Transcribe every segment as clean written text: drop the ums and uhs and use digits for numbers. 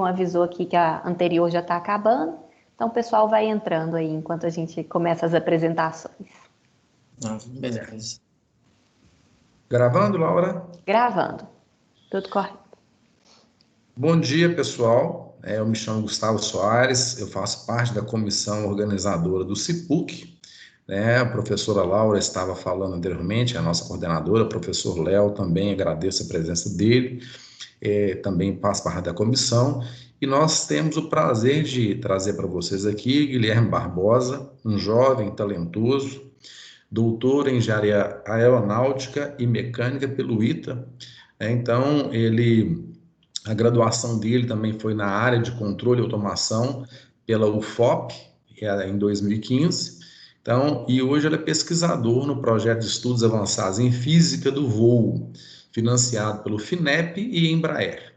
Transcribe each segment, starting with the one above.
avisou aqui que a anterior já está acabando, então o pessoal vai entrando aí enquanto a gente começa as apresentações. Beleza. Gravando, Laura? Gravando. Tudo correto. Bom dia, pessoal. Eu me chamo Gustavo Soares, eu faço parte da comissão organizadora do CIPUC. A professora Laura estava falando anteriormente, a nossa coordenadora, o professor Léo, também agradeço a presença dele, também faz parte da comissão. E nós temos o prazer de trazer para vocês aqui Guilherme Barbosa, um jovem talentoso, doutor em engenharia aeronáutica e mecânica pelo ITA. Então, a graduação dele também foi na área de controle e automação pela UFOP, em 2015. Então, e hoje ele é pesquisador no projeto de estudos avançados em física do voo, financiado pelo FINEP e Embraer.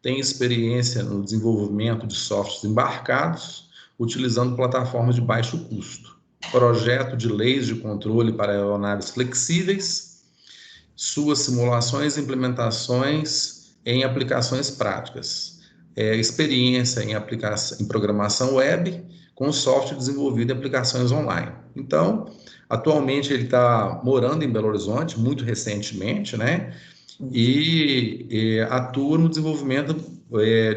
Tem experiência no desenvolvimento de softwares embarcados, utilizando plataformas de baixo custo. Projeto de leis de controle para aeronaves flexíveis, suas simulações e implementações em aplicações práticas. Experiência em programação web, com software desenvolvido em aplicações online. Então, atualmente ele está morando em Belo Horizonte, muito recentemente, né? E atua no desenvolvimento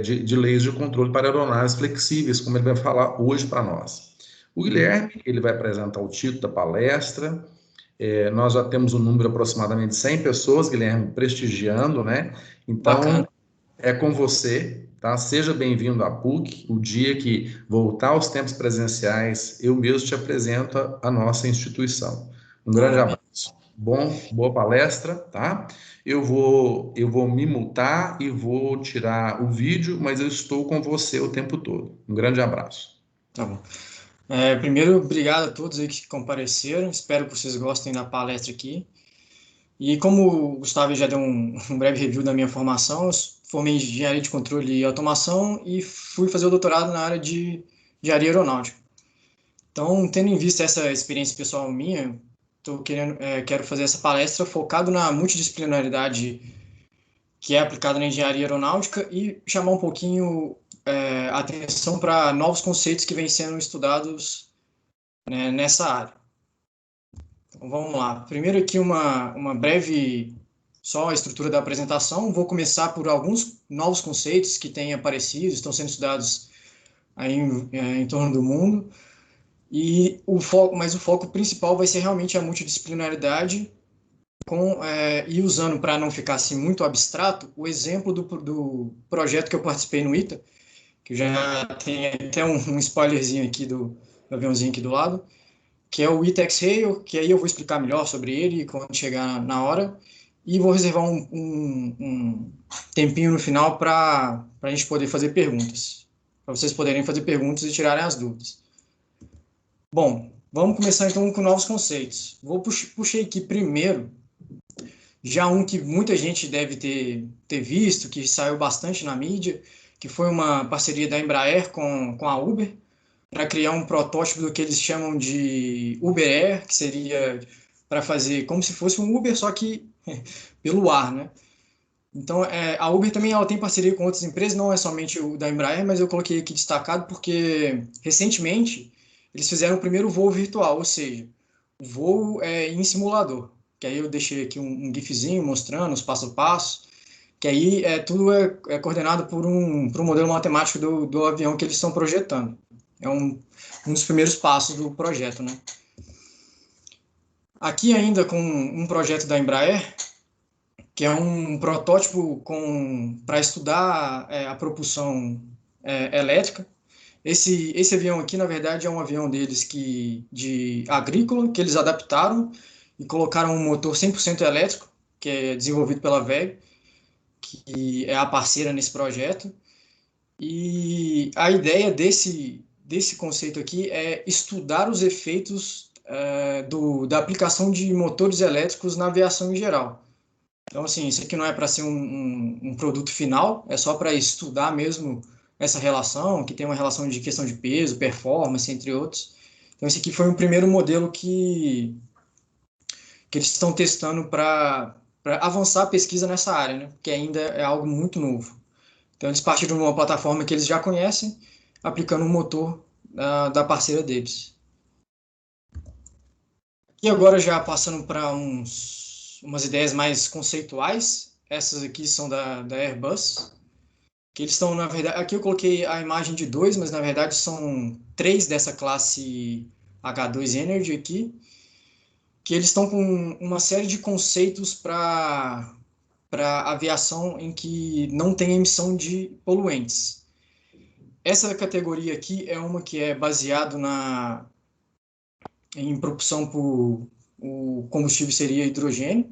de leis de controle para aeronaves flexíveis, como ele vai falar hoje para nós. O Guilherme, ele vai apresentar o título da palestra. Nós já temos um número aproximadamente de 100 pessoas, Guilherme, prestigiando, né? Então, bacana. É com você, tá? Seja bem-vindo à PUC. O dia que voltar aos tempos presenciais, eu mesmo te apresento a nossa instituição. Um grande abraço. Boa palestra, tá? Eu vou me mutar e vou tirar o vídeo, mas eu estou com você o tempo todo. Um grande abraço. Tá bom. Primeiro, obrigado a todos aí que compareceram. Espero que vocês gostem da palestra aqui. E como o Gustavo já deu um breve review da minha formação, eu formei em engenharia de controle e automação e fui fazer o doutorado na área de engenharia aeronáutica. Então, tendo em vista essa experiência pessoal minha, quero fazer essa palestra focado na multidisciplinaridade que é aplicada na engenharia aeronáutica e chamar um pouquinho a atenção para novos conceitos que vêm sendo estudados, né, nessa área. Então, vamos lá. Primeiro aqui uma breve, só a estrutura da apresentação. Vou começar por alguns novos conceitos que têm aparecido, estão sendo estudados aí em torno do mundo. Mas o foco principal vai ser realmente a multidisciplinaridade, e usando, para não ficar assim muito abstrato, o exemplo do projeto que eu participei no ITA, que já tem até um spoilerzinho aqui do aviãozinho aqui do lado, que é o ITA X-Rail, que aí eu vou explicar melhor sobre ele quando chegar na hora, e vou reservar um tempinho no final para a gente poder fazer perguntas, para vocês poderem fazer perguntas e tirarem as dúvidas. Bom, vamos começar então com novos conceitos. Puxei aqui primeiro, já um que muita gente deve ter visto, que saiu bastante na mídia, que foi uma parceria da Embraer com a Uber, para criar um protótipo do que eles chamam de Uber Air, que seria para fazer como se fosse um Uber, só que pelo ar, né? Então, a Uber também ela tem parceria com outras empresas, não é somente o da Embraer, mas eu coloquei aqui destacado porque, recentemente, eles fizeram o primeiro voo virtual, ou seja, o voo em simulador, que aí eu deixei aqui um gifzinho mostrando os passo a passo, que aí tudo é coordenado por um modelo matemático do avião que eles estão projetando. É um dos primeiros passos do projeto, né? Aqui ainda com um projeto da Embraer, que é um protótipo para estudar a propulsão elétrica. Esse avião aqui, na verdade, é um avião deles de agrícola, que eles adaptaram e colocaram um motor 100% elétrico, que é desenvolvido pela WEG, que é a parceira nesse projeto. E a ideia desse conceito aqui é estudar os efeitos da aplicação de motores elétricos na aviação em geral. Então, assim, isso aqui não é para ser um produto final, é só para estudar mesmo essa relação, que tem uma relação de questão de peso, performance, entre outros. Então, esse aqui foi um primeiro modelo que eles estão testando para avançar a pesquisa nessa área, né? Que ainda é algo muito novo. Então, eles partiram de uma plataforma que eles já conhecem, aplicando um motor da parceira deles. E agora, já passando para umas ideias mais conceituais, essas aqui são da Airbus, que eles estão, na verdade, aqui eu coloquei a imagem de 2, mas na verdade são 3 dessa classe H2 Energy aqui, que eles estão com uma série de conceitos para aviação em que não tem emissão de poluentes. Essa categoria aqui é uma que é baseado em propulsão por o combustível seria hidrogênio.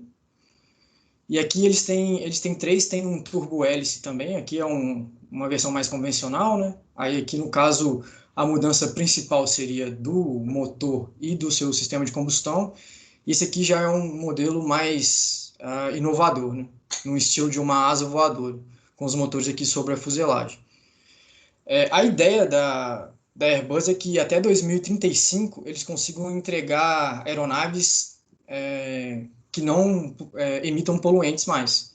E aqui eles têm 3, tem um turbo hélice também, aqui é uma versão mais convencional, né? Aí aqui no caso a mudança principal seria do motor e do seu sistema de combustão. Esse aqui já é um modelo mais inovador, né? No estilo de uma asa voadora, com os motores aqui sobre a fuselagem. A ideia da Airbus é que até 2035 eles consigam entregar aeronaves que não emitam poluentes mais.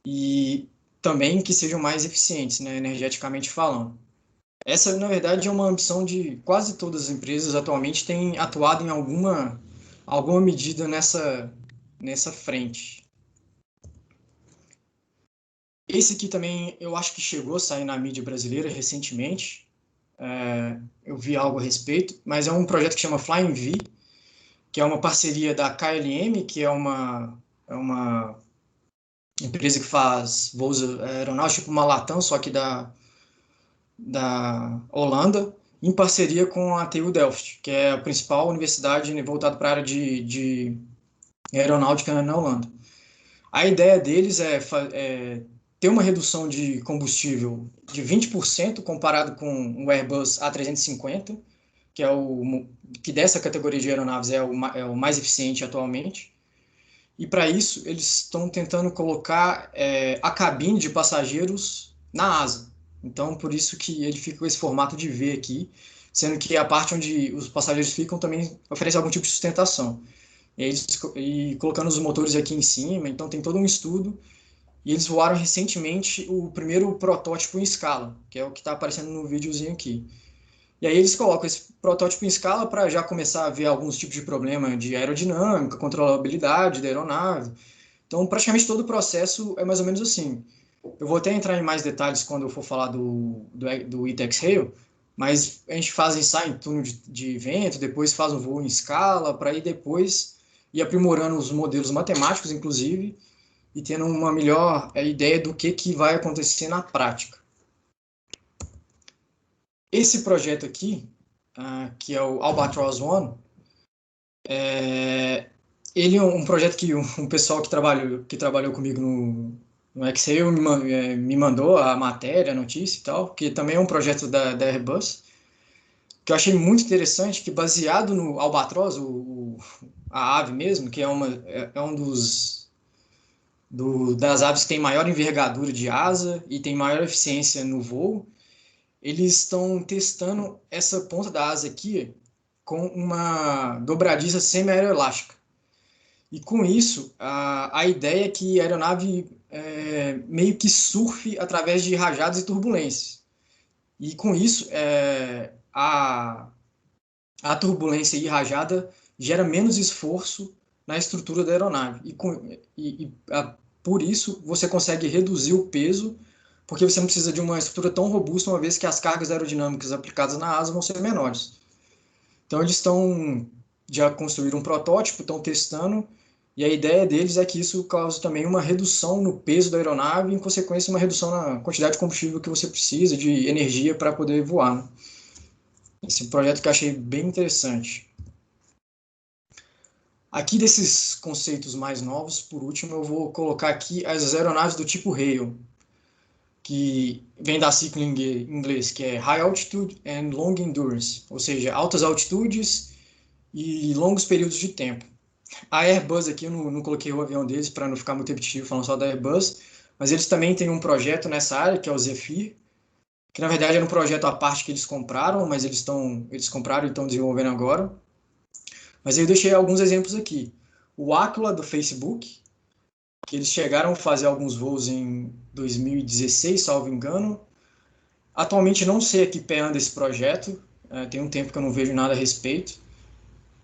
E também que sejam mais eficientes, né, energeticamente falando. Essa, na verdade, é uma ambição de quase todas as empresas atualmente têm atuado em alguma medida nessa frente. Esse aqui também eu acho que chegou a sair na mídia brasileira recentemente. Eu vi algo a respeito, mas é um projeto que chama Flying V, que é uma parceria da KLM, que é uma empresa que faz voos aeronáuticos, tipo uma Latam, só que da Holanda, em parceria com a TU Delft, que é a principal universidade voltada para a área de aeronáutica na Holanda. A ideia deles é ter uma redução de combustível de 20% comparado com o Airbus A350, que que dessa categoria de aeronaves é o mais eficiente atualmente. E para isso, eles estão tentando colocar a cabine de passageiros na asa. Então, por isso que ele fica com esse formato de V aqui, sendo que a parte onde os passageiros ficam também oferece algum tipo de sustentação. E colocando os motores aqui em cima, então tem todo um estudo. E eles voaram recentemente o primeiro protótipo em escala, que é o que está aparecendo no videozinho aqui. E aí eles colocam esse protótipo em escala para já começar a ver alguns tipos de problema de aerodinâmica, controlabilidade da aeronave. Então, praticamente todo o processo é mais ou menos assim. Eu vou até entrar em mais detalhes quando eu for falar do E-Taxrail, mas a gente faz ensaio em túnel de vento, depois faz um voo em escala, para ir depois ir aprimorando os modelos matemáticos, inclusive, e tendo uma melhor ideia do que vai acontecer na prática. Esse projeto aqui, que é o Albatross One, ele é um projeto que um pessoal que trabalhou comigo no Excel me mandou a matéria, a notícia e tal, que também é um projeto da Airbus, que eu achei muito interessante, que baseado no Albatross, a ave mesmo, que é um das aves que tem maior envergadura de asa e tem maior eficiência no voo, eles estão testando essa ponta da asa aqui com uma dobradiça semi-aeroelástica. E com isso, a ideia é que a aeronave meio que surfe através de rajadas e turbulências. E com isso, a turbulência e rajada gera menos esforço na estrutura da aeronave. Por isso, você consegue reduzir o peso, porque você não precisa de uma estrutura tão robusta, uma vez que as cargas aerodinâmicas aplicadas na asa vão ser menores. Então, eles já construíram um protótipo, estão testando, e a ideia deles é que isso cause também uma redução no peso da aeronave e, em consequência, uma redução na quantidade de combustível que você precisa, de energia para poder voar, né? Esse projeto que eu achei bem interessante. Aqui desses conceitos mais novos, por último, eu vou colocar aqui as aeronaves do tipo Rail, que vem da sigla em inglês, que é High Altitude and Long Endurance, ou seja, altas altitudes e longos períodos de tempo. A Airbus aqui, eu não coloquei o avião deles para não ficar muito repetitivo falando só da Airbus, mas eles também têm um projeto nessa área, que é o Zephyr, que na verdade era um projeto à parte que eles compraram, mas eles compraram e estão desenvolvendo agora. Mas eu deixei alguns exemplos aqui. O Aquila, do Facebook, que eles chegaram a fazer alguns voos em 2016, salvo engano. Atualmente não sei a que pé anda esse projeto, tem um tempo que eu não vejo nada a respeito,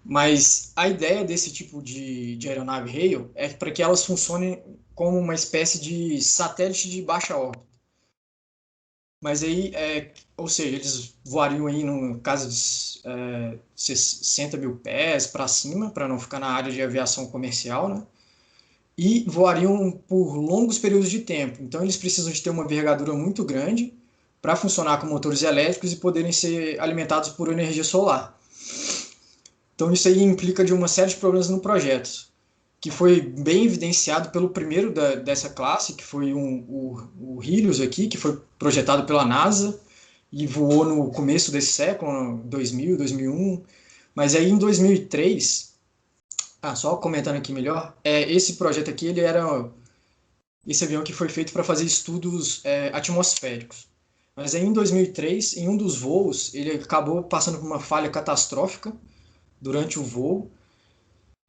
mas a ideia desse tipo de aeronave Hale é para que elas funcionem como uma espécie de satélite de baixa órbita. Mas aí, ou seja, eles voariam aí no caso de 60 mil pés para cima, para não ficar na área de aviação comercial, né? E voariam por longos períodos de tempo. Então, eles precisam de ter uma envergadura muito grande para funcionar com motores elétricos e poderem ser alimentados por energia solar. Então, isso aí implica de uma série de problemas no projeto, que foi bem evidenciado pelo primeiro dessa classe, que foi o Helios aqui, que foi projetado pela NASA e voou no começo desse século, 2000, 2001. Mas aí em 2003, só comentando aqui melhor, esse projeto aqui, ele era esse avião que foi feito para fazer estudos atmosféricos. Mas aí em 2003, em um dos voos, ele acabou passando por uma falha catastrófica durante o voo.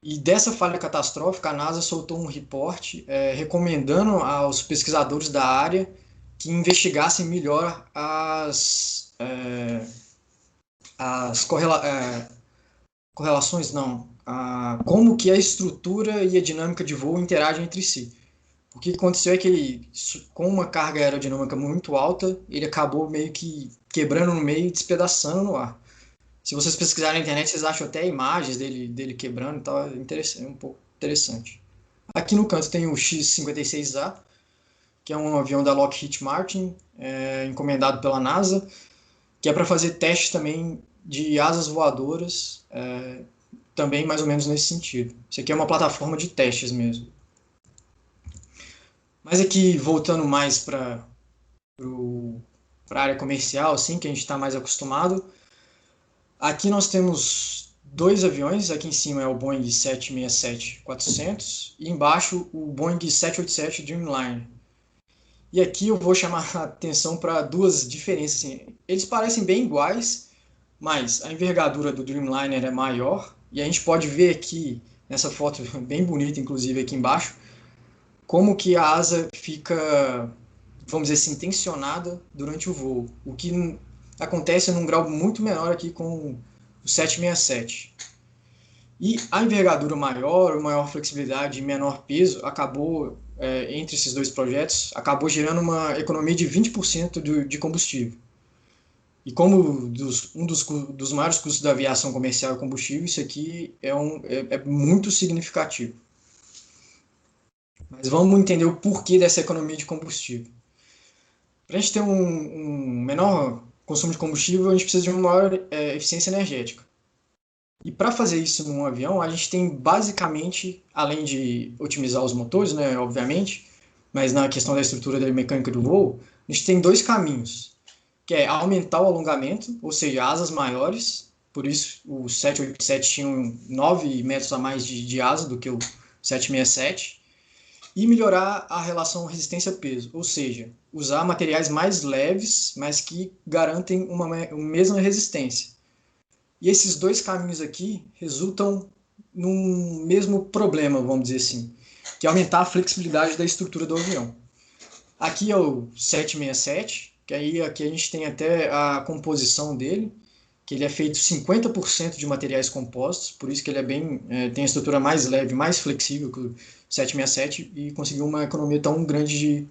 E dessa falha catastrófica, a NASA soltou um reporte recomendando aos pesquisadores da área que investigassem melhor as correlações, não, como que a estrutura e a dinâmica de voo interagem entre si. O que aconteceu é que ele, com uma carga aerodinâmica muito alta, ele acabou meio que quebrando no meio e despedaçando no ar. Se vocês pesquisarem na internet, vocês acham até imagens dele quebrando e tal, é um pouco interessante. Aqui no canto tem o X-56A, que é um avião da Lockheed Martin, encomendado pela NASA, que é para fazer testes também de asas voadoras, também mais ou menos nesse sentido. Isso aqui é uma plataforma de testes mesmo. Mas aqui, voltando mais para a área comercial, assim, que a gente está mais acostumado, aqui nós temos dois aviões, aqui em cima é o Boeing 767-400 e embaixo o Boeing 787 Dreamliner. E aqui eu vou chamar a atenção para duas diferenças. Assim. Eles parecem bem iguais, mas a envergadura do Dreamliner é maior e a gente pode ver aqui, nessa foto bem bonita, inclusive aqui embaixo, como que a asa fica, vamos dizer assim, tensionada durante o voo, o que acontece num grau muito menor aqui com o 767. E a envergadura maior, maior flexibilidade e menor peso acabou, entre esses dois projetos, acabou gerando uma economia de 20% de combustível. E como um dos maiores custos da aviação comercial é combustível, isso aqui é muito significativo. Mas vamos entender o porquê dessa economia de combustível. Para a gente ter um menor consumo de combustível, a gente precisa de uma maior eficiência energética. E para fazer isso num avião, a gente tem basicamente, além de otimizar os motores, né, obviamente, mas na questão da estrutura da mecânica do voo, a gente tem dois caminhos, que é aumentar o alongamento, ou seja, asas maiores, por isso o 787 tinha 9 metros a mais de asa do que o 767, e melhorar a relação resistência-peso, ou seja, usar materiais mais leves, mas que garantem uma mesma resistência. E esses dois caminhos aqui resultam num mesmo problema, vamos dizer assim, que é aumentar a flexibilidade da estrutura do avião. Aqui é o 767, que aí aqui a gente tem até a composição dele, que ele é feito 50% de materiais compostos, por isso que ele tem a estrutura mais leve, mais flexível que o 767 e conseguiu uma economia tão grande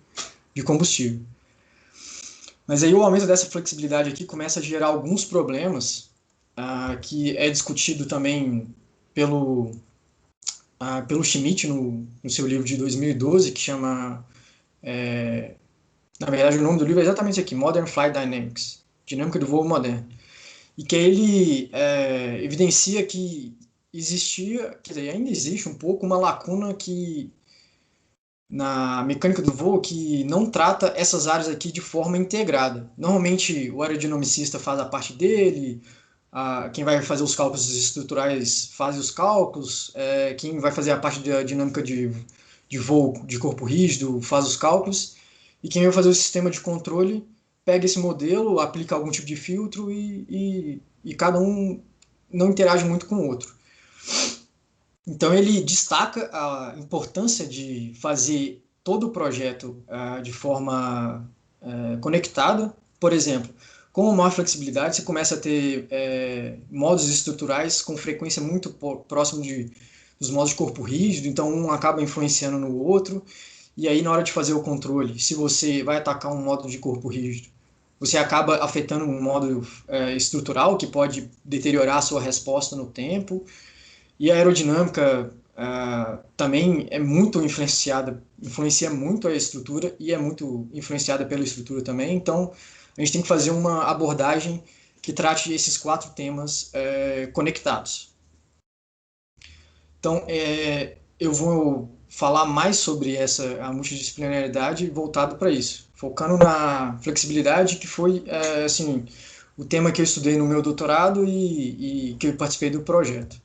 de combustível. Mas aí o aumento dessa flexibilidade aqui começa a gerar alguns problemas, que é discutido também pelo Schmidt no seu livro de 2012, que chama... na verdade, o nome do livro é exatamente aqui, Modern Flight Dynamics, Dinâmica do Voo Moderno. E que ele evidencia que existia, quer dizer, ainda existe um pouco uma lacuna na mecânica do voo que não trata essas áreas aqui de forma integrada. Normalmente o aerodinamicista faz a parte dele, quem vai fazer os cálculos estruturais faz os cálculos, quem vai fazer a parte da dinâmica de voo de corpo rígido faz os cálculos, e quem vai fazer o sistema de controle pega esse modelo, aplica algum tipo de filtro e cada um não interage muito com o outro. Então, ele destaca a importância de fazer todo o projeto de forma conectada. Por exemplo, com maior flexibilidade, você começa a ter modos estruturais com frequência muito próximo dos modos de corpo rígido, então um acaba influenciando no outro, e aí na hora de fazer o controle, se você vai atacar um modo de corpo rígido, você acaba afetando um modo estrutural que pode deteriorar a sua resposta no tempo, e a aerodinâmica também é muito influencia muito a estrutura e é muito influenciada pela estrutura também. Então, a gente tem que fazer uma abordagem que trate esses 4 temas conectados. Então, eu vou falar mais sobre a multidisciplinaridade voltado para isso, focando na flexibilidade, que foi assim, o tema que eu estudei no meu doutorado e que eu participei do projeto.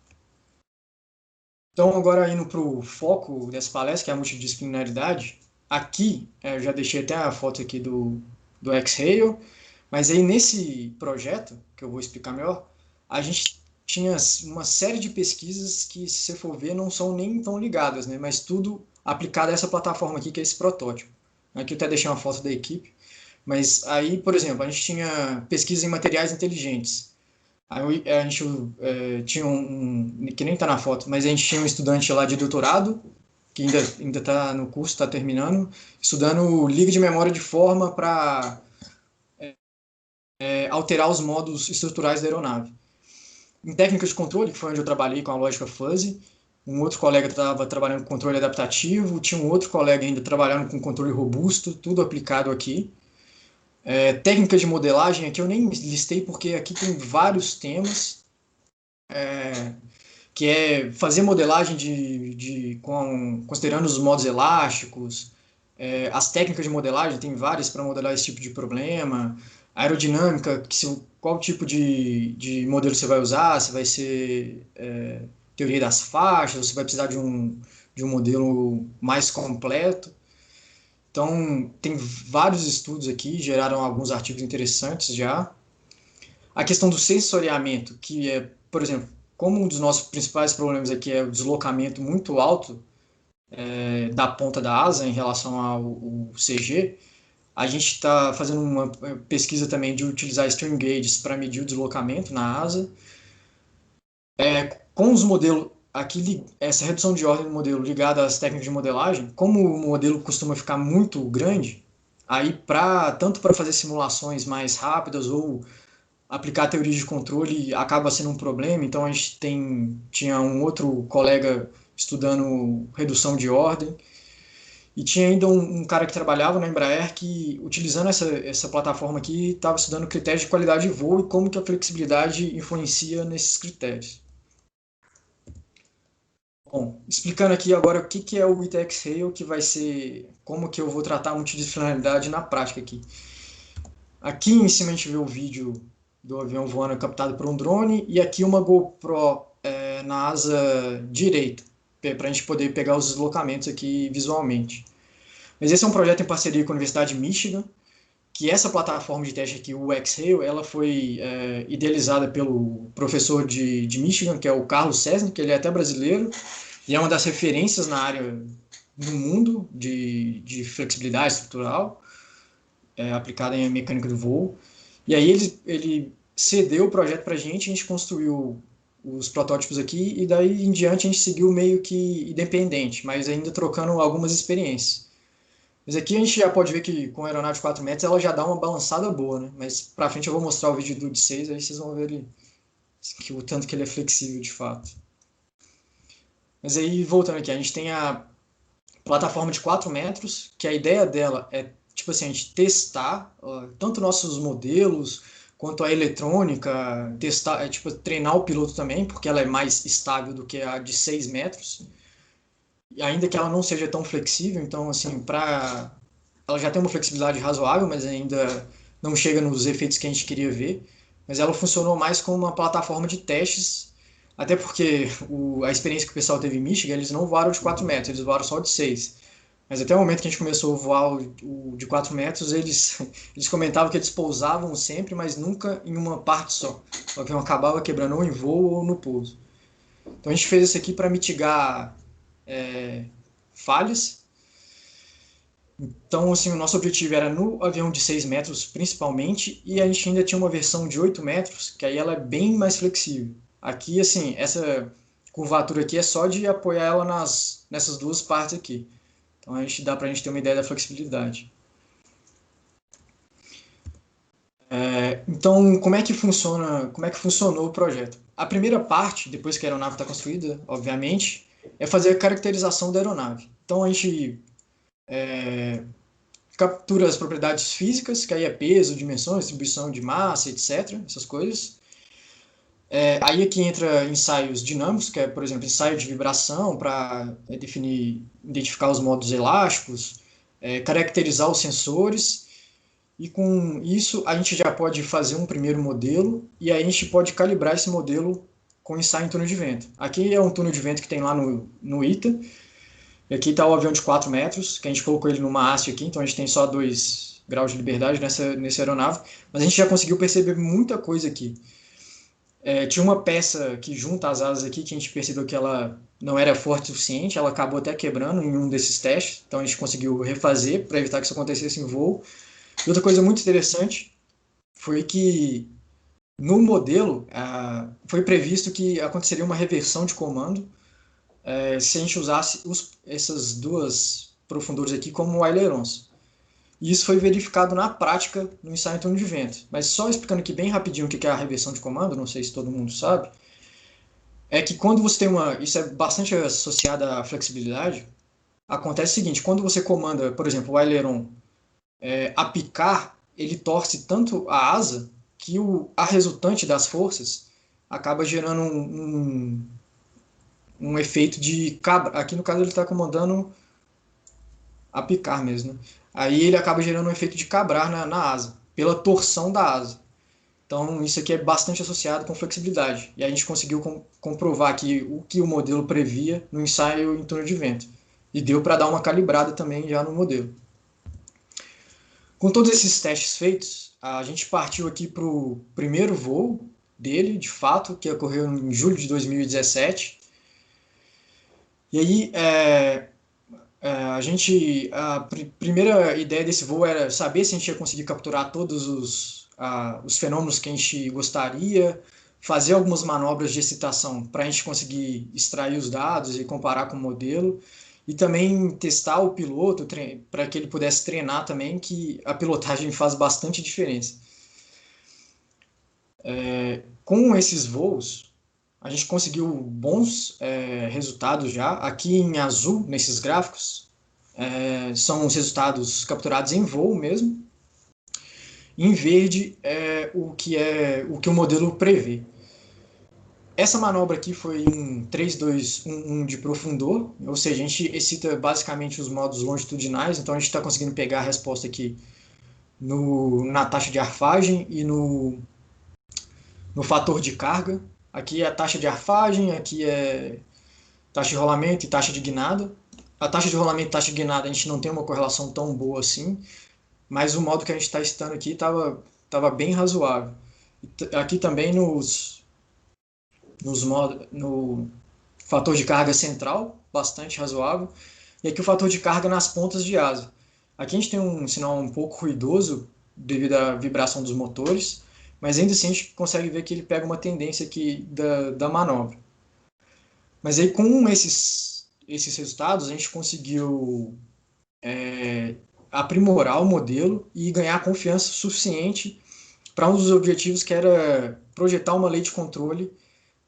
Então, agora indo para o foco dessa palestra, que é a multidisciplinaridade, aqui, eu já deixei até a foto aqui do X-Rail, mas aí nesse projeto, que eu vou explicar melhor, a gente tinha uma série de pesquisas que, se você for ver, não são nem tão ligadas, né? Mas tudo aplicado a essa plataforma aqui, que é esse protótipo. Aqui eu até deixei uma foto da equipe. Mas aí, por exemplo, a gente tinha pesquisa em materiais inteligentes. Aí a gente tinha que nem está na foto, mas a gente tinha um estudante lá de doutorado, que ainda está no curso, está terminando, estudando liga de memória de forma para alterar os modos estruturais da aeronave. Em técnicas de controle, que foi onde eu trabalhei com a lógica fuzzy, um outro colega estava trabalhando com controle adaptativo, tinha um outro colega ainda trabalhando com controle robusto, tudo aplicado aqui. Técnicas de modelagem, aqui eu nem listei porque aqui tem vários temas, que é fazer modelagem considerando os modos elásticos, as técnicas de modelagem, tem várias para modelar esse tipo de problema, aerodinâmica, qual tipo de modelo você vai usar, se vai ser teoria das faixas, ou se vai precisar de um modelo mais completo. Então, tem vários estudos aqui, geraram alguns artigos interessantes já. A questão do sensoriamento, que é, por exemplo, como um dos nossos principais problemas aqui é o deslocamento muito alto da ponta da asa em relação ao CG, a gente está fazendo uma pesquisa também de utilizar string gauges para medir o deslocamento na asa. Com os modelos, aqui, essa redução de ordem do modelo ligada às técnicas de modelagem, como o modelo costuma ficar muito grande, aí tanto para fazer simulações mais rápidas ou aplicar teorias de controle acaba sendo um problema. Então a gente tinha um outro colega estudando redução de ordem, e tinha ainda um cara que trabalhava na Embraer que, utilizando essa plataforma aqui, estava estudando critérios de qualidade de voo e como que a flexibilidade influencia nesses critérios. Bom, explicando aqui agora o que é o ITX-Rail, que vai ser como que eu vou tratar a multidisciplinaridade na prática aqui. Aqui em cima a gente vê o vídeo do avião voando captado por um drone, e aqui uma GoPro na asa direita, para a gente poder pegar os deslocamentos aqui visualmente. Mas esse é um projeto em parceria com a Universidade de Michigan, que essa plataforma de teste aqui, o X-Rail, ela foi idealizada pelo professor de Michigan, que é o Carlos Cesny, que ele é até brasileiro, e é uma das referências na área no mundo de flexibilidade estrutural, aplicada em mecânica do voo. E aí ele cedeu o projeto para a gente construiu os protótipos aqui, e daí em diante a gente seguiu meio que independente, mas ainda trocando algumas experiências. Mas aqui a gente já pode ver que com a aeronave de 4 metros ela já dá uma balançada boa, né? Mas para frente eu vou mostrar o vídeo de 6, aí vocês vão ver o tanto que ele é flexível de fato. Mas aí, voltando aqui, a gente tem a plataforma de 4 metros, que a ideia dela é, tipo assim, a gente testar tanto nossos modelos, quanto a eletrônica, testar, tipo, treinar o piloto também, porque ela é mais estável do que a de 6 metros, e ainda que ela não seja tão flexível, então, assim, ela já tem uma flexibilidade razoável, mas ainda não chega nos efeitos que a gente queria ver, mas ela funcionou mais como uma plataforma de testes, até porque a experiência que o pessoal teve em Michigan, eles não voaram de 4 metros, eles voaram só de 6. Mas até o momento que a gente começou a voar o de 4 metros, eles comentavam que eles pousavam sempre, mas nunca em uma parte só. O avião acabava quebrando ou em voo ou no pouso. Então a gente fez isso aqui para mitigar falhas. Então, assim, o nosso objetivo era no avião de 6 metros, principalmente, e a gente ainda tinha uma versão de 8 metros, que aí ela é bem mais flexível. Aqui, assim, essa curvatura aqui é só de apoiar ela nessas duas partes aqui. Então, dá para a gente ter uma ideia da flexibilidade. Então, como é que funcionou o projeto? A primeira parte, depois que a aeronave está construída, obviamente, é fazer a caracterização da aeronave. Então, a gente captura as propriedades físicas, que aí é peso, dimensão, distribuição de massa, etc., essas coisas. Aí aqui entra ensaios dinâmicos, que é, por exemplo, ensaio de vibração para identificar os modos elásticos, caracterizar os sensores, e com isso a gente já pode fazer um primeiro modelo, e aí a gente pode calibrar esse modelo com ensaio em túnel de vento. Aqui é um túnel de vento que tem lá no ITA, e aqui está o avião de 4 metros, que a gente colocou ele numa haste aqui, então a gente tem só 2 graus de liberdade nessa aeronave, mas a gente já conseguiu perceber muita coisa aqui. Tinha uma peça que junta as asas aqui, que a gente percebeu que ela não era forte o suficiente, ela acabou até quebrando em um desses testes, então a gente conseguiu refazer para evitar que isso acontecesse em voo. E outra coisa muito interessante foi que no modelo foi previsto que aconteceria uma reversão de comando se a gente usasse essas duas profundores aqui como ailerons. E isso foi verificado na prática no ensaio em túnel de vento. Mas só explicando aqui bem rapidinho o que é a reversão de comando, não sei se todo mundo sabe, é que quando você tem isso é bastante associado à flexibilidade, acontece o seguinte, quando você comanda, por exemplo, o aileron a picar, ele torce tanto a asa que a resultante das forças acaba gerando um efeito de cabra. Aqui no caso ele está comandando a picar mesmo, né? Aí ele acaba gerando um efeito de cabrar na asa, pela torção da asa. Então isso aqui é bastante associado com flexibilidade. E a gente conseguiu comprovar que o modelo previa no ensaio em túnel de vento. E deu para dar uma calibrada também já no modelo. Com todos esses testes feitos, a gente partiu aqui para o primeiro voo dele, de fato, que ocorreu em julho de 2017. E aí, a primeira ideia desse voo era saber se a gente ia conseguir capturar todos os fenômenos que a gente gostaria, fazer algumas manobras de excitação para a gente conseguir extrair os dados e comparar com o modelo, e também testar o piloto para que ele pudesse treinar também, que a pilotagem faz bastante diferença. Com esses voos, a gente conseguiu bons resultados já. Aqui em azul, nesses gráficos, são os resultados capturados em voo mesmo. Em verde, o que o modelo prevê. Essa manobra aqui foi em 3-2-1-1 de profundor, ou seja, a gente excita basicamente os modos longitudinais, então a gente está conseguindo pegar a resposta aqui na taxa de arfagem e no fator de carga. Aqui é a taxa de arfagem, aqui é taxa de rolamento e taxa de guinada. A taxa de rolamento e taxa de guinada a gente não tem uma correlação tão boa assim, mas o modo que a gente está excitando aqui estava bem razoável. Aqui também no fator de carga central, bastante razoável, e aqui o fator de carga nas pontas de asa. Aqui a gente tem um sinal um pouco ruidoso devido à vibração dos motores, mas ainda assim a gente consegue ver que ele pega uma tendência aqui da manobra. Mas aí com esses resultados a gente conseguiu aprimorar o modelo e ganhar confiança suficiente para um dos objetivos, que era projetar uma lei de controle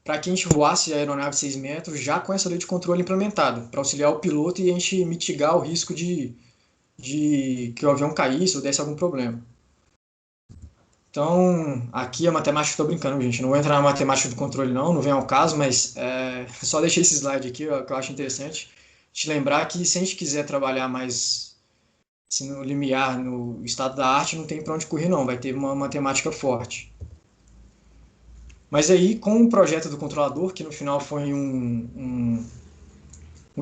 para que a gente voasse a aeronave 6 metros já com essa lei de controle implementada, para auxiliar o piloto e a gente mitigar o risco de que o avião caísse ou desse algum problema. Então, aqui a matemática, estou brincando, gente, não vou entrar na matemática do controle não vem ao caso, mas só deixei esse slide aqui, que eu acho interessante, te lembrar que se a gente quiser trabalhar mais assim, no limiar, no estado da arte, não tem para onde correr não, vai ter uma matemática forte. Mas aí, com o projeto do controlador, que no final foi um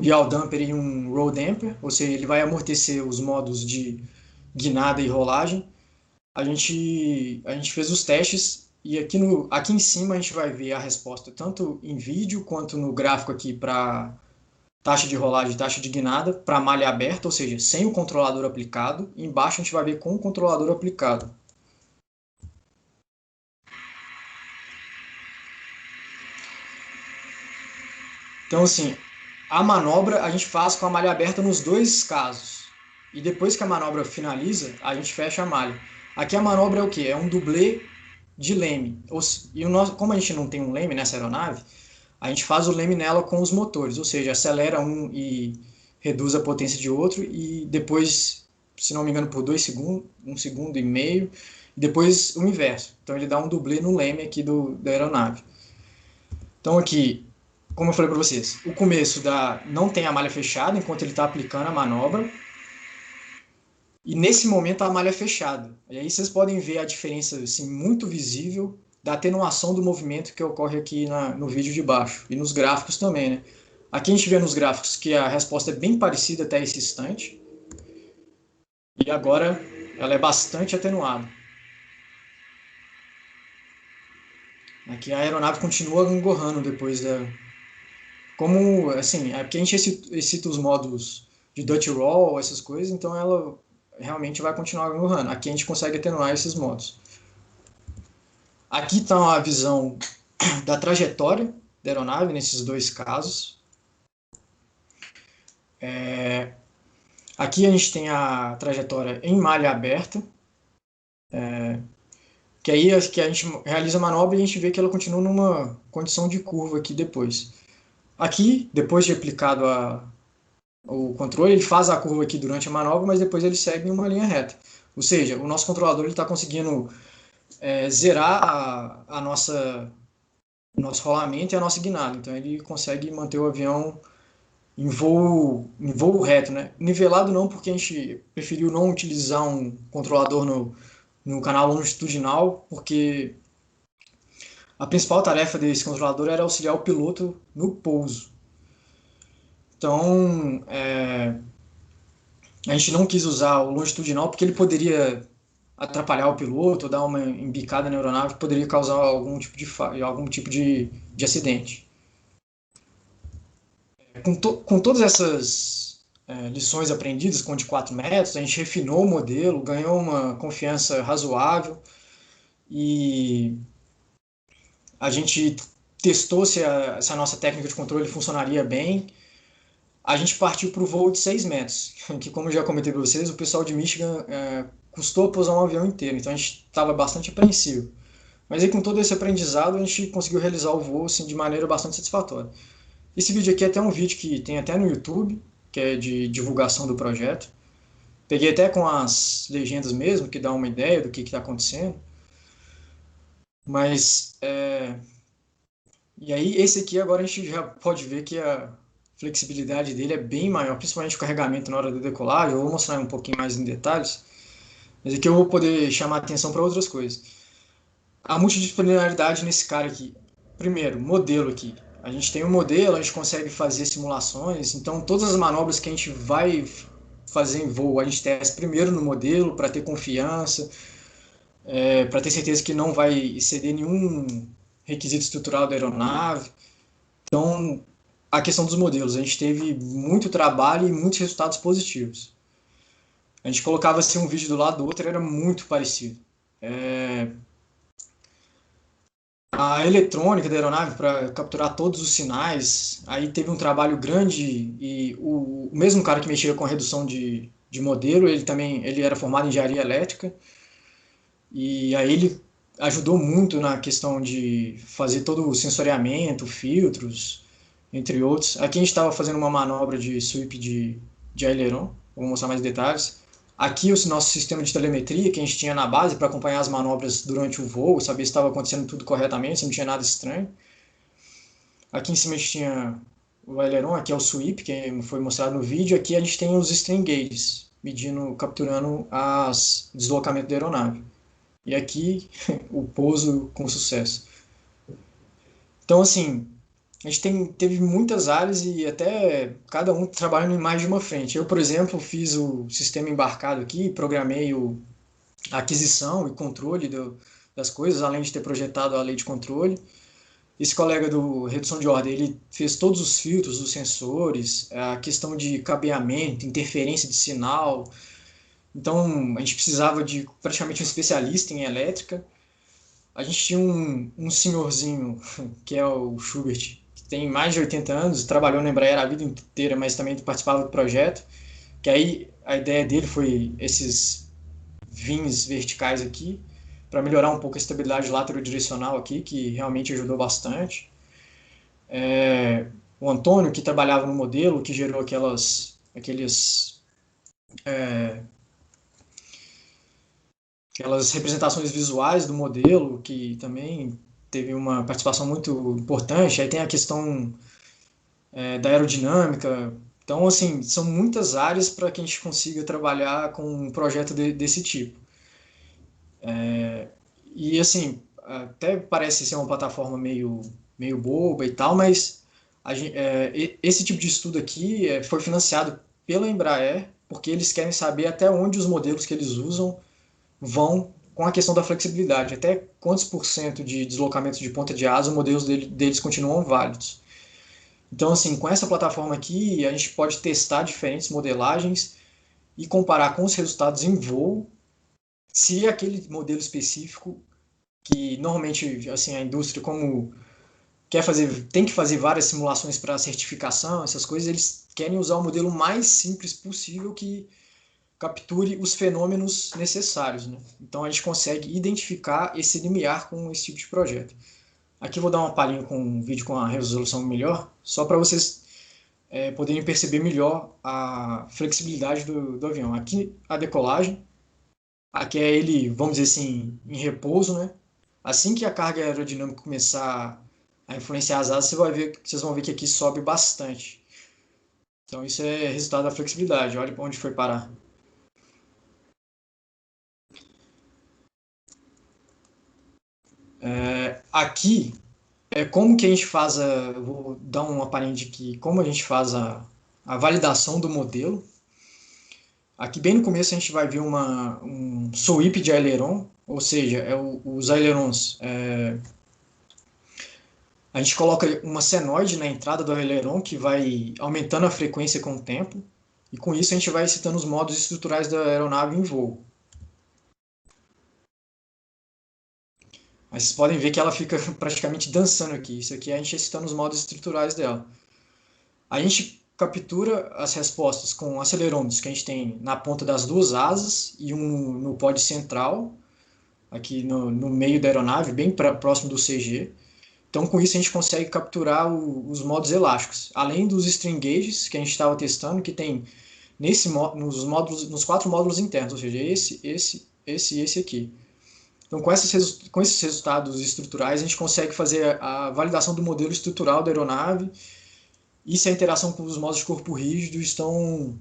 yaw damper e um roll damper, ou seja, ele vai amortecer os modos de guinada e rolagem, a gente fez os testes E aqui em cima a gente vai ver a resposta tanto em vídeo quanto no gráfico aqui para taxa de rolagem e taxa de guinada para malha aberta, ou seja, sem o controlador aplicado. E embaixo a gente vai ver com o controlador aplicado. Então, assim, a manobra a gente faz com a malha aberta nos dois casos. E depois que a manobra finaliza, a gente fecha a malha. Aqui a manobra é o quê? É um dublê de leme. E como a gente não tem um leme nessa aeronave, a gente faz o leme nela com os motores, ou seja, acelera um e reduz a potência de outro, e depois, se não me engano, por 2 segundos, 1,5 segundo, e depois o inverso. Então ele dá um dublê no leme aqui da aeronave. Então aqui, como eu falei para vocês, o começo não tem a malha fechada enquanto ele está aplicando a manobra. E nesse momento a malha é fechada. E aí vocês podem ver a diferença assim, muito visível da atenuação do movimento que ocorre aqui no vídeo de baixo. E nos gráficos também, né? Aqui a gente vê nos gráficos que a resposta é bem parecida até esse instante. E agora ela é bastante atenuada. Aqui a aeronave continua engorrando depois da... Como, assim, é porque a gente excita os modos de Dutch Roll, essas coisas, então ela realmente vai continuar engorrando. Aqui a gente consegue atenuar esses modos. Aqui está a visão da trajetória da aeronave nesses dois casos. Aqui a gente tem a trajetória em malha aberta, que aí que a gente realiza a manobra e a gente vê que ela continua numa condição de curva aqui depois. Aqui, depois de aplicado o controle, ele faz a curva aqui durante a manobra, mas depois ele segue em uma linha reta. Ou seja, o nosso controlador está conseguindo zerar o nosso rolamento e a nossa guinada. Então ele consegue manter o avião em voo reto, né? Nivelado não, porque a gente preferiu não utilizar um controlador no canal longitudinal, porque a principal tarefa desse controlador era auxiliar o piloto no pouso. Então, a gente não quis usar o longitudinal porque ele poderia atrapalhar o piloto, dar uma embicada na aeronave que poderia causar algum tipo de acidente. Com todas essas lições aprendidas com o de 4 metros, a gente refinou o modelo, ganhou uma confiança razoável e a gente testou se a nossa técnica de controle funcionaria bem. A gente partiu para o voo de 6 metros, que, como eu já comentei para vocês, o pessoal de Michigan custou pousar um avião inteiro, então a gente estava bastante apreensivo. Mas aí, com todo esse aprendizado, a gente conseguiu realizar o voo assim, de maneira bastante satisfatória. Esse vídeo aqui é até um vídeo que tem até no YouTube, que é de divulgação do projeto. Peguei até com as legendas mesmo, que dá uma ideia do que está acontecendo. Mas, e aí, esse aqui agora a gente já pode ver que a flexibilidade dele é bem maior, principalmente o carregamento na hora da decolagem. Eu vou mostrar um pouquinho mais em detalhes, mas aqui eu vou poder chamar a atenção para outras coisas. A multidisciplinaridade nesse cara aqui. Primeiro, modelo aqui. A gente tem um modelo, a gente consegue fazer simulações, então todas as manobras que a gente vai fazer em voo, a gente testa primeiro no modelo para ter confiança, para ter certeza que não vai exceder nenhum requisito estrutural da aeronave. Então, a questão dos modelos, a gente teve muito trabalho e muitos resultados positivos. A gente colocava assim um vídeo do lado do outro, era muito parecido. A eletrônica da aeronave para capturar todos os sinais, aí teve um trabalho grande e o mesmo cara que mexia com a redução de modelo, ele era formado em engenharia elétrica e aí ele ajudou muito na questão de fazer todo o sensoriamento, filtros, entre outros. Aqui a gente estava fazendo uma manobra de sweep de aileron, vou mostrar mais detalhes. Aqui o nosso sistema de telemetria que a gente tinha na base para acompanhar as manobras durante o voo, saber se estava acontecendo tudo corretamente, se não tinha nada estranho. Aqui em cima a gente tinha o aileron, aqui é o sweep, que foi mostrado no vídeo. Aqui a gente tem os strain gauges, capturando os deslocamentos da aeronave. E aqui o pouso com sucesso. Então, assim, a gente teve muitas áreas e até cada um trabalhando em mais de uma frente. Eu, por exemplo, fiz o sistema embarcado aqui, programei a aquisição e controle das coisas, além de ter projetado a lei de controle. Esse colega do redução de ordem, ele fez todos os filtros dos sensores, a questão de cabeamento, interferência de sinal. Então, a gente precisava de praticamente um especialista em elétrica. A gente tinha um senhorzinho, que é o Schubert, que tem mais de 80 anos, trabalhou na Embraer a vida inteira, mas também participava do projeto, que aí a ideia dele foi esses vins verticais aqui, para melhorar um pouco a estabilidade lateral-direcional aqui, que realmente ajudou bastante. O Antônio, que trabalhava no modelo, que gerou aquelas representações visuais do modelo, que também teve uma participação muito importante. Aí tem a questão da aerodinâmica. Então, assim, são muitas áreas para que a gente consiga trabalhar com um projeto desse tipo. E, assim, até parece ser uma plataforma meio boba e tal, mas esse tipo de estudo aqui foi financiado pela Embraer, porque eles querem saber até onde os modelos que eles usam vão com a questão da flexibilidade, até quantos por cento de deslocamento de ponta de asa os modelos deles continuam válidos. Então, assim, com essa plataforma aqui, a gente pode testar diferentes modelagens e comparar com os resultados em voo, se aquele modelo específico, que normalmente, assim, a indústria, como tem que fazer várias simulações para certificação, essas coisas, eles querem usar o modelo mais simples possível que capture os fenômenos necessários, né? Então a gente consegue identificar esse limiar com esse tipo de projeto. Aqui eu vou dar uma palhinha com um vídeo com a resolução melhor, só para vocês poderem perceber melhor a flexibilidade do avião. Aqui a decolagem, aqui é ele, vamos dizer assim, em repouso, né? Assim que a carga aerodinâmica começar a influenciar as asas, vocês vão ver que aqui sobe bastante. Então isso é resultado da flexibilidade. Olha onde foi parar. Aqui como que a gente faz eu vou dar um aparente aqui, como a gente faz a validação do modelo. Aqui bem no começo a gente vai ver um sweep de aileron, ou seja, os ailerons. A gente coloca uma senoide na entrada do aileron que vai aumentando a frequência com o tempo, e com isso a gente vai excitando os modos estruturais da aeronave em voo. Mas vocês podem ver que ela fica praticamente dançando aqui. Isso aqui é a gente excitando os modos estruturais dela. A gente captura as respostas com acelerômetros que a gente tem na ponta das duas asas e um no pod central, aqui no meio da aeronave, bem próximo do CG. Então, com isso, a gente consegue capturar os modos elásticos. Além dos string gauges que a gente estava testando, que tem nos 4 módulos internos, ou seja, esse e esse aqui. Então, com esses resultados estruturais, a gente consegue fazer a validação do modelo estrutural da aeronave e se a interação com os modos de corpo rígido estão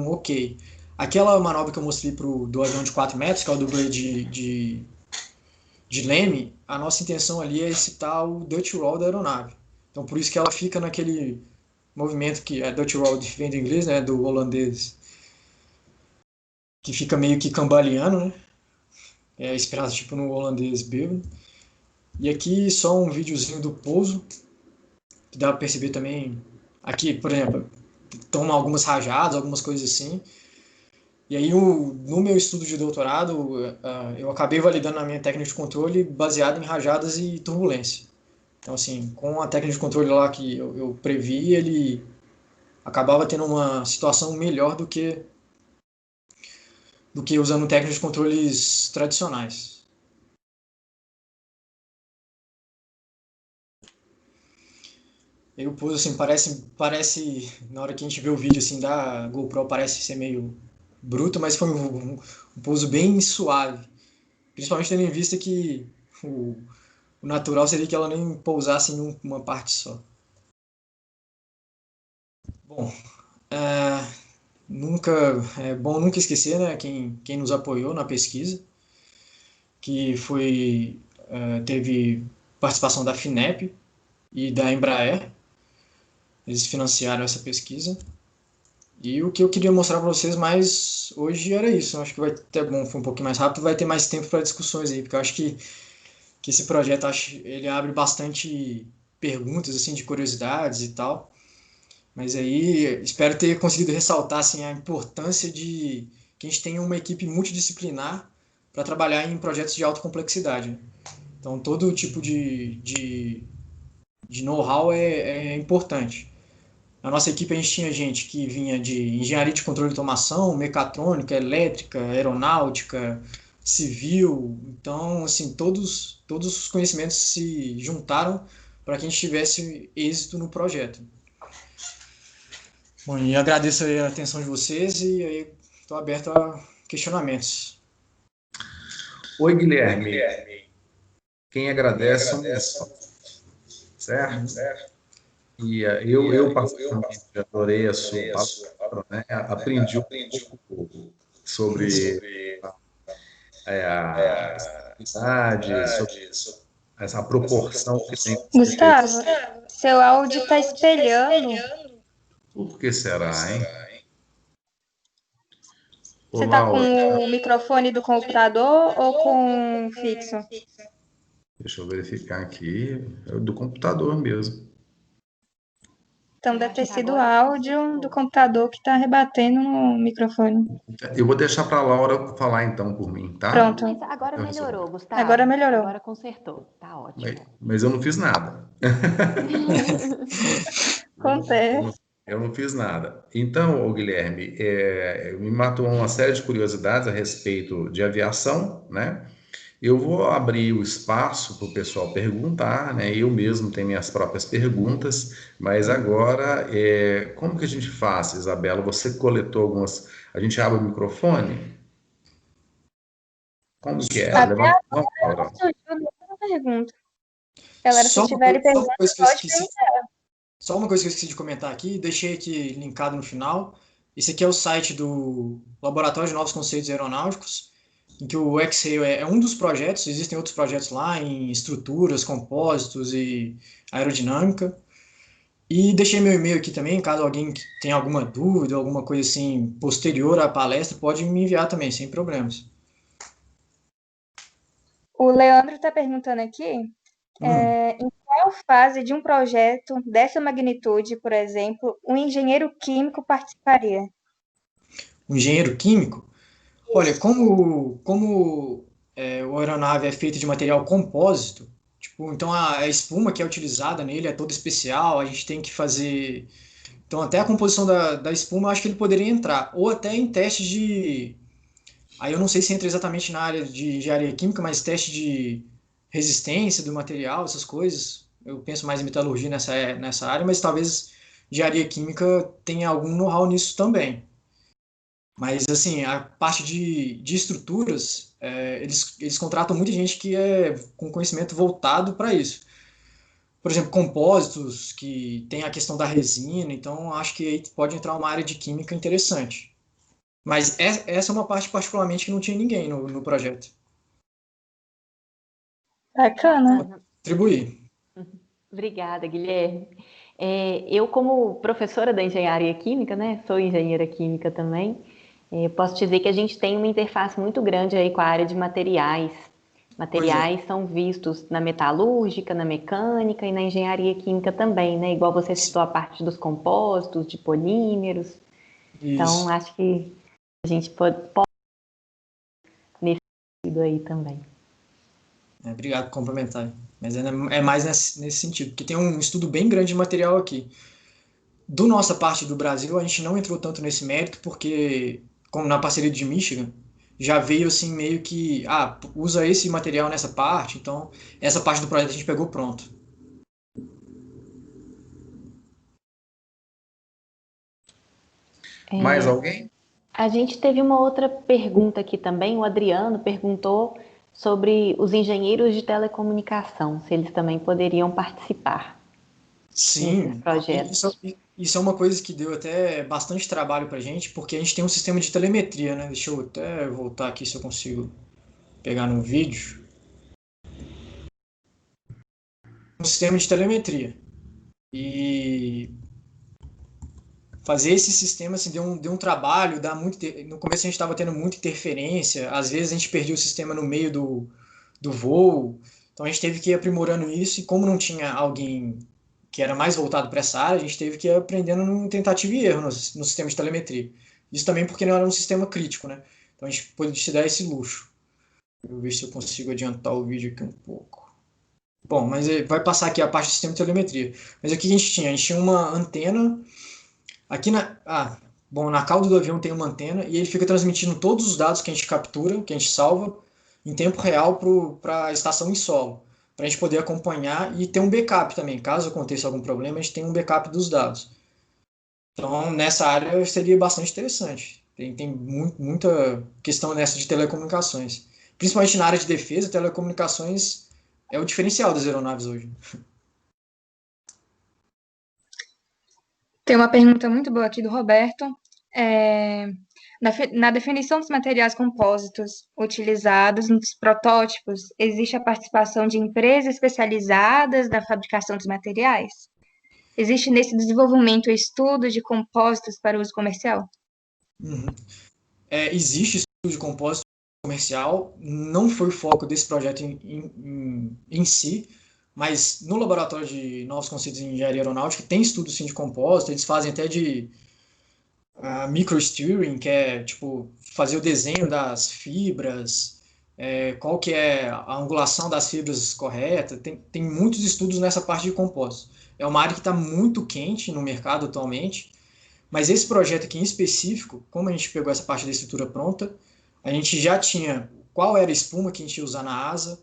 ok. Aquela manobra que eu mostrei do avião de 4 metros, que é o dublê de leme, a nossa intenção ali é excitar o Dutch roll da aeronave. Então, por isso que ela fica naquele movimento que é Dutch roll, vem do inglês, né, do holandês, que fica meio que cambaleando, né? É inspirado tipo no holandês bêbado. E aqui só um videozinho do pouso, que dá para perceber também. Aqui, por exemplo, toma algumas rajadas, algumas coisas assim. E aí, no meu estudo de doutorado, eu acabei validando a minha técnica de controle baseada em rajadas e turbulência. Então, assim, com a técnica de controle lá que eu previ, ele acabava tendo uma situação melhor do que usando técnicas de controles tradicionais. E o pouso, assim, parece, na hora que a gente vê o vídeo, assim, da GoPro, parece ser meio bruto, mas foi um pouso bem suave. Principalmente tendo em vista que o natural seria que ela nem pousasse em uma parte só. Bom, é bom nunca esquecer, né, quem nos apoiou na pesquisa, que teve participação da FINEP e da Embraer. Eles financiaram essa pesquisa. E o que eu queria mostrar para vocês mais hoje era isso. Eu acho que vai ter bom, foi um pouquinho mais rápido, vai ter mais tempo para discussões aí, porque eu acho que esse projeto ele abre bastante perguntas assim de curiosidades e tal. Mas aí espero ter conseguido ressaltar assim a importância de que a gente tenha uma equipe multidisciplinar para trabalhar em projetos de alta complexidade, né? Então todo tipo de know-how é importante. Na nossa equipe a gente tinha gente que vinha de engenharia de controle de automação, mecatrônica, elétrica, aeronáutica, civil. Então, assim, todos os conhecimentos se juntaram para que a gente tivesse êxito no projeto. Bom, e agradeço aí a atenção de vocês e aí estou aberto a questionamentos. Oi, Guilherme. Quem agradece somos nós, certo? E eu particularmente adorei a sua palavra, né? Aprendi um pouco sobre a estabilidade, sobre essa proporção que tem que ser feita. Gustavo, seu áudio está espelhando. Por que será, hein? Ô, Você está com Laura, o microfone do computador ou com fixo? deixa eu verificar aqui, é do computador mesmo. Então deve ter sido o áudio do computador que está rebatendo no microfone. Eu vou deixar para a Laura falar então por mim, tá? Pronto. Mas agora melhorou, Gustavo. Agora melhorou. Agora consertou. Tá ótimo. Mas eu não fiz nada. Acontece. Eu não fiz nada. Então, ô Guilherme, me matou uma série de curiosidades a respeito de aviação, né? Eu vou abrir o espaço para o pessoal perguntar, né? Eu mesmo tenho minhas próprias perguntas, mas agora, como que a gente faz, Isabela? Você coletou algumas. A gente abre o microfone? Como que é? Até Levanta a mão, agora Laura. não surgiu nenhuma pergunta. Galera, se Só uma tiverem coisa perguntas, que eu pode esqueci. perguntar. Só uma coisa que eu esqueci de comentar aqui, deixei aqui linkado no final. Esse aqui é o site do Laboratório de Novos Conceitos Aeronáuticos, em que o X-Ray é um dos projetos, existem outros projetos lá em estruturas, compósitos e aerodinâmica. E deixei meu e-mail aqui também, caso alguém tenha alguma dúvida, alguma coisa assim posterior à palestra, pode me enviar também, sem problemas. O Leandro está perguntando aqui, em qual fase de um projeto dessa magnitude, por exemplo, um engenheiro químico participaria? Um engenheiro químico? Olha, como a aeronave é feita de material compósito, tipo, então a espuma que é utilizada nele é toda especial, a gente tem que fazer. Então, até a composição da espuma, eu acho que ele poderia entrar. Ou até em testes de. Aí eu não sei se entra exatamente na área de engenharia química, mas teste de resistência do material, essas coisas. Eu penso mais em metalurgia nessa área, mas talvez engenharia química tenha algum know-how nisso também. Mas, assim, a parte de estruturas, eles contratam muita gente que é com conhecimento voltado para isso. Por exemplo, compósitos, que tem a questão da resina, então acho que aí pode entrar uma área de química interessante. Mas essa é uma parte particularmente que não tinha ninguém no projeto. Bacana. Atribuir. Obrigada, Guilherme. Eu, como professora da engenharia química, né, sou engenheira química também, posso dizer que a gente tem uma interface muito grande aí com a área de materiais. Materiais são vistos na metalúrgica, na mecânica e na engenharia química também, né? Igual você citou a parte dos compósitos, de polímeros. Isso. Então, acho que a gente pode nesse sentido aí também. Obrigado por complementar. Mas é mais nesse sentido, porque tem um estudo bem grande de material aqui. Do nossa parte do Brasil, a gente não entrou tanto nesse mérito, porque, como na parceria de Michigan, já veio assim meio que, usa esse material nessa parte, então essa parte do projeto a gente pegou pronto. Mais alguém? A gente teve uma outra pergunta aqui também, o Adriano perguntou sobre os engenheiros de telecomunicação, se eles também poderiam participar. Sim, projetos. isso é uma coisa que deu até bastante trabalho para a gente, porque a gente tem um sistema de telemetria, né? Deixa eu até voltar aqui se eu consigo pegar no vídeo. Um sistema de telemetria. E fazer esse sistema assim, deu um trabalho, no começo a gente estava tendo muita interferência, às vezes a gente perdia o sistema no meio do voo, então a gente teve que ir aprimorando isso, e como não tinha alguém que era mais voltado para essa área, a gente teve que ir aprendendo no tentativa e erro no sistema de telemetria. Isso também porque não era um sistema crítico, né? Então a gente pôde se dar esse luxo. Eu ver se eu consigo adiantar o vídeo aqui um pouco. Bom, mas vai passar aqui a parte do sistema de telemetria. Mas aqui a gente tinha? A gente tinha uma antena. Aqui na cauda do avião tem uma antena e ele fica transmitindo todos os dados que a gente captura, que a gente salva, em tempo real para a estação em solo, para a gente poder acompanhar e ter um backup também. Caso aconteça algum problema, a gente tem um backup dos dados. Então, nessa área seria bastante interessante. Tem muita questão nessa de telecomunicações. Principalmente na área de defesa, telecomunicações é o diferencial das aeronaves hoje. Tem uma pergunta muito boa aqui do Roberto. É, na definição dos materiais compósitos utilizados nos protótipos, existe a participação de empresas especializadas na fabricação dos materiais? Existe nesse desenvolvimento estudo de compósitos para uso comercial? Uhum. Existe estudo de compósito comercial, não foi o foco desse projeto em si, mas no laboratório de novos conceitos de engenharia aeronáutica tem estudo sim de compósito, eles fazem até de microsteering, que é tipo fazer o desenho das fibras, qual que é a angulação das fibras correta, tem muitos estudos nessa parte de compósito. É uma área que está muito quente no mercado atualmente, mas esse projeto aqui em específico, como a gente pegou essa parte da estrutura pronta, a gente já tinha qual era a espuma que a gente ia usar na asa,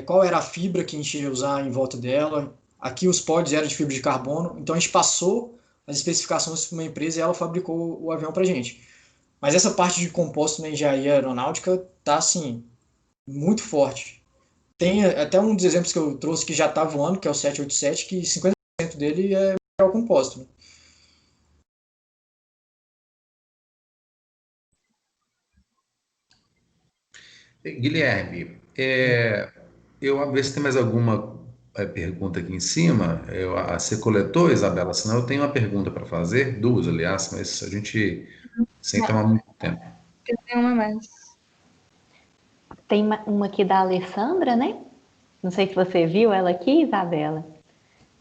qual era a fibra que a gente ia usar em volta dela. Aqui os pods eram de fibra de carbono, então a gente passou as especificações para uma empresa e ela fabricou o avião para a gente. Mas essa parte de composto na engenharia aeronáutica está assim, muito forte. Tem até um dos exemplos que eu trouxe que já está voando, que é o 787, que 50% dele é material composto, né? Guilherme, eu vou ver se tem mais alguma pergunta aqui em cima. Você coletou, Isabela? Senão eu tenho uma pergunta para fazer, duas, aliás, mas a gente, sem Não, tomar muito tempo. tem nenhuma mais. Tem uma aqui da Alessandra, né? Não sei se você viu ela aqui, Isabela.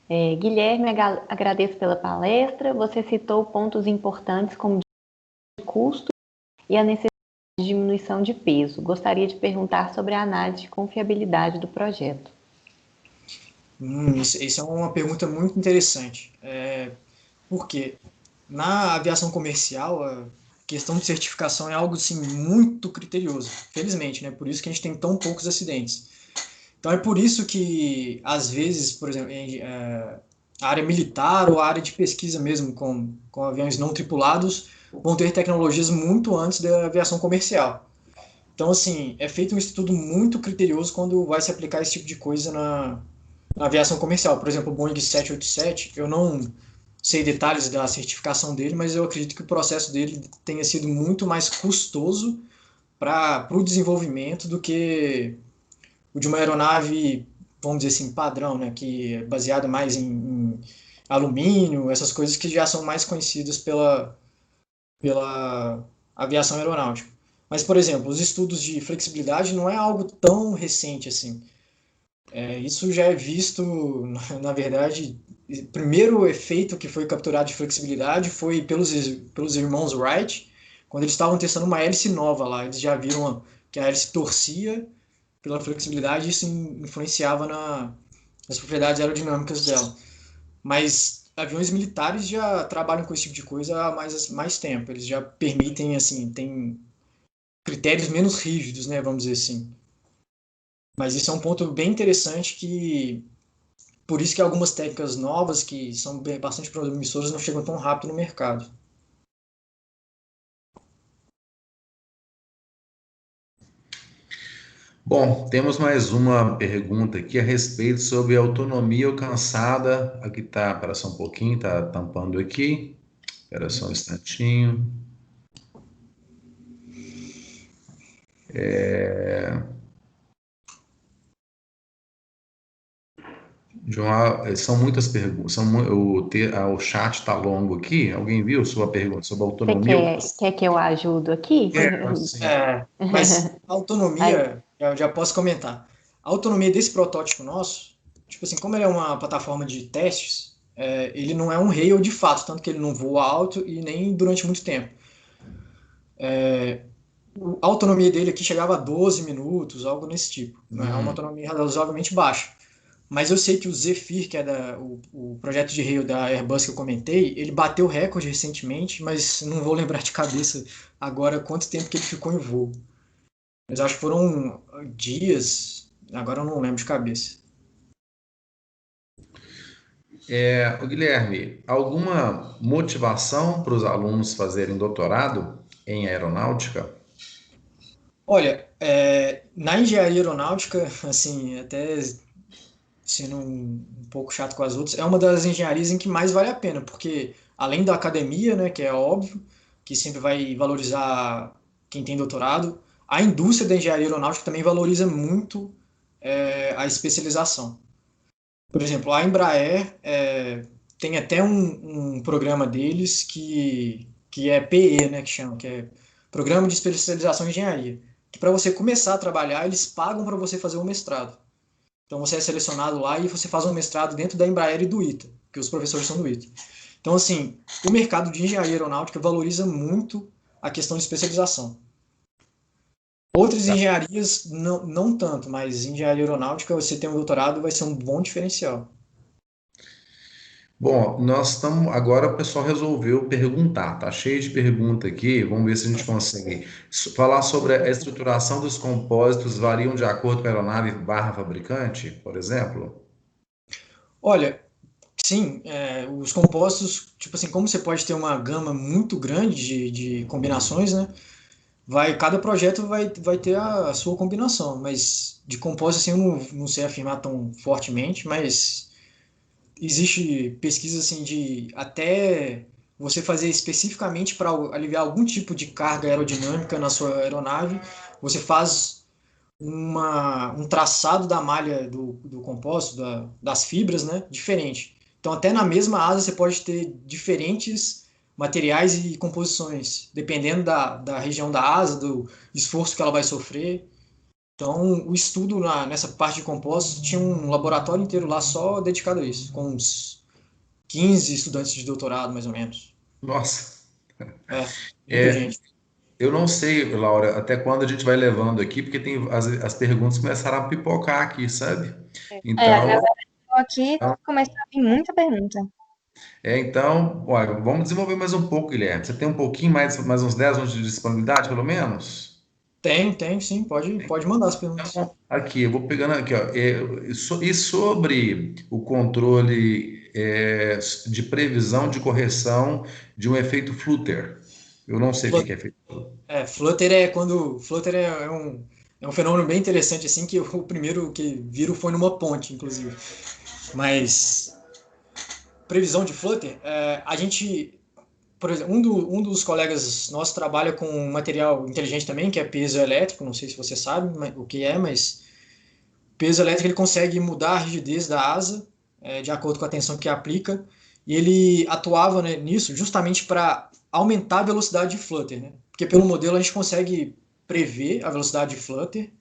Guilherme, agradeço pela palestra. Você citou pontos importantes como de custo e a necessidade de diminuição de peso. Gostaria de perguntar sobre a análise de confiabilidade do projeto. Isso é uma pergunta muito interessante. Por quê? Na aviação comercial, a questão de certificação é algo assim, muito criterioso, felizmente, né? Por isso que a gente tem tão poucos acidentes. Então é por isso que, às vezes, por exemplo, a área militar ou a área de pesquisa mesmo, com aviões não tripulados, vão ter tecnologias muito antes da aviação comercial. Então, assim, é feito um estudo muito criterioso quando vai se aplicar esse tipo de coisa na aviação comercial. Por exemplo, o Boeing 787, eu não sei detalhes da certificação dele, mas eu acredito que o processo dele tenha sido muito mais custoso para o desenvolvimento do que o de uma aeronave, vamos dizer assim, padrão, né, que é baseada mais em alumínio, essas coisas que já são mais conhecidas pela aviação aeronáutica. Mas, por exemplo, os estudos de flexibilidade não é algo tão recente assim. Isso já é visto, na verdade, o primeiro efeito que foi capturado de flexibilidade foi pelos irmãos Wright, quando eles estavam testando uma hélice nova lá. Eles já viram que a hélice torcia pela flexibilidade e isso influenciava nas propriedades aerodinâmicas dela. Mas aviões militares já trabalham com esse tipo de coisa há mais tempo. Eles já permitem, assim, tem critérios menos rígidos, né, vamos dizer assim. Mas isso é um ponto bem interessante que por isso que algumas técnicas novas que são bastante promissoras não chegam tão rápido no mercado. Bom, temos mais uma pergunta aqui a respeito sobre autonomia alcançada. Aqui tá, espera só um pouquinho, tá tampando aqui. Espera só um instantinho. João, são muitas perguntas. O chat está longo aqui. Alguém viu sua pergunta sobre Você autonomia? quer que eu ajudo aqui? Sim. Mas a Aí, autonomia, eu já posso comentar. A autonomia desse protótipo nosso, tipo assim, como ele é uma plataforma de testes, ele não é um rail de fato, tanto que ele não voa alto e nem durante muito tempo. A autonomia dele aqui chegava a 12 minutos, algo nesse tipo. Né? É uma autonomia razoavelmente baixa. Mas eu sei que o Zephyr, que é o projeto de rail da Airbus que eu comentei, ele bateu recorde recentemente, mas não vou lembrar de cabeça agora quanto tempo que ele ficou em voo. Mas acho que foram dias, agora eu não lembro de cabeça. Ô, Guilherme, alguma motivação para os alunos fazerem doutorado em aeronáutica? Olha, na engenharia aeronáutica, assim, até sendo um pouco chato com as outras, é uma das engenharias em que mais vale a pena, porque além da academia, né, que é óbvio, que sempre vai valorizar quem tem doutorado, a indústria da engenharia aeronáutica também valoriza muito a especialização. Por exemplo, a Embraer tem até um programa deles que é PE, né, que chama, que é Programa de Especialização em Engenharia, que para você começar a trabalhar, eles pagam para você fazer o mestrado. Então você é selecionado lá e você faz um mestrado dentro da Embraer e do ITA, porque os professores são do ITA. Então, assim, o mercado de engenharia aeronáutica valoriza muito a questão de especialização. Outras engenharias, não tanto, mas engenharia aeronáutica, você tem um doutorado, vai ser um bom diferencial. Bom, nós estamos. Agora o pessoal resolveu perguntar, tá cheio de pergunta aqui. Vamos ver se a gente consegue falar sobre a estruturação dos compósitos variam de acordo com a aeronave barra fabricante, por exemplo? Olha, sim, os compostos, tipo assim, como você pode ter uma gama muito grande de combinações, né? Cada projeto vai ter a sua combinação, mas de compostos assim eu não sei afirmar tão fortemente, mas existe pesquisa assim de até você fazer especificamente para aliviar algum tipo de carga aerodinâmica na sua aeronave, você faz um traçado da malha do compósito, das fibras, né, diferente. Então, até na mesma asa, você pode ter diferentes materiais e composições, dependendo da região da asa, do esforço que ela vai sofrer. Então, o estudo nessa parte de compósitos tinha um laboratório inteiro lá só dedicado a isso, com uns 15 estudantes de doutorado, mais ou menos. Nossa, Muita é, gente. eu não sei, Laura, até quando a gente vai levando aqui, porque tem as perguntas começaram a pipocar aqui, sabe? A Então, galera chegou aqui começou a vir muita pergunta. olha, vamos desenvolver mais um pouco, Guilherme. Você tem um pouquinho mais uns 10 minutos de disponibilidade, pelo menos? Tem, sim, pode mandar as perguntas. Então, aqui, eu vou pegando aqui, ó. E sobre o controle de previsão de correção de um efeito flutter? Eu não sei o que que é efeito flutter. Flutter Flutter é um fenômeno bem interessante, assim, que o primeiro que viram foi numa ponte, inclusive. Mas, previsão de Flutter, a gente, por exemplo, um dos colegas nossos trabalha com um material inteligente também, que é peso elétrico, não sei se você sabe o que é, mas peso elétrico ele consegue mudar a rigidez da asa, de acordo com a tensão que aplica, e ele atuava, né, nisso justamente para aumentar a velocidade de flutter, né? Porque pelo modelo a gente consegue prever a velocidade de flutter,